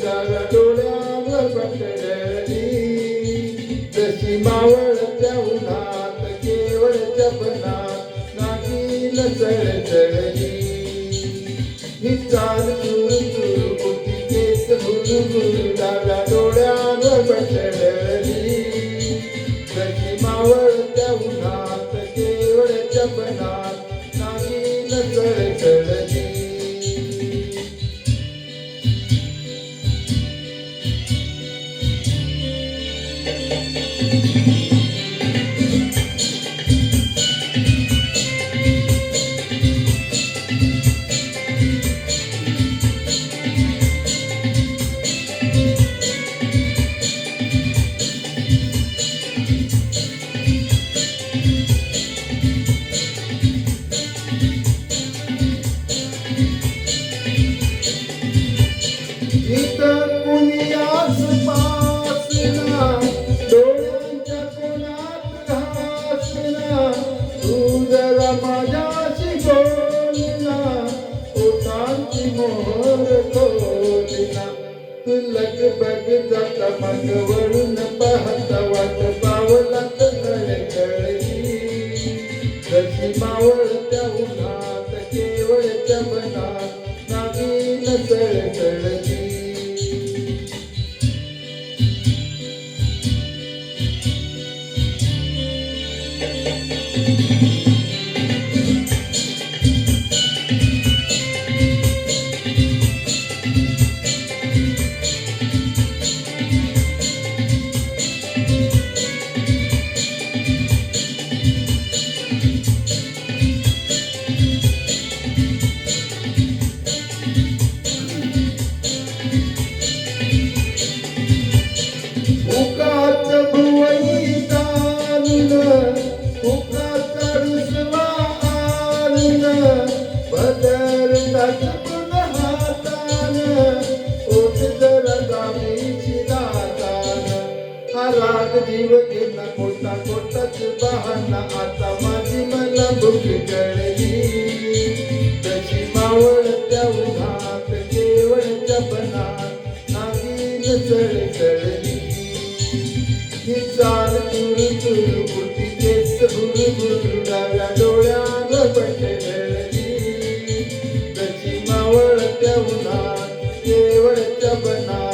डाव्या डोळ्यावर बटरली जशी मावळत्या उन्हात केवळ जपनात नागिन चळचळली ही चाल चुरू चुरू होती केस भुरभुर डाव्या डोळ्यावर बटरली जशी मावळत्या उन्हात केवळ जपनात नागिन चळचळली इतर कुणीयास पासना डोळ्यांच्या कोणात घासना तू जरा माझ्याशी बोलना ओठांची मोहर खोलना तू लगबग जाता मग वळून पाहता वाट पावलात धडकळली जशी मावळत्या उन्हात केवळ जपनात नागिन चळचळली उगाच भुवई तारुण उगाच रुसवा आरुण बदलतात पुन्हा हातान ओठ जरा गावीची दातान हा राग जीव घेणं कोटा कोटाच बहाना आता माझी मला भूक कळली तशी मावळत्या उन्हात केवळ जपनात नागिन चळचळली ही चाल चुरू चुरू होती केस भुरभुर डाव्या डोळ्यावर बटरली जशी मावळत्या उन्हात केवळ जपनात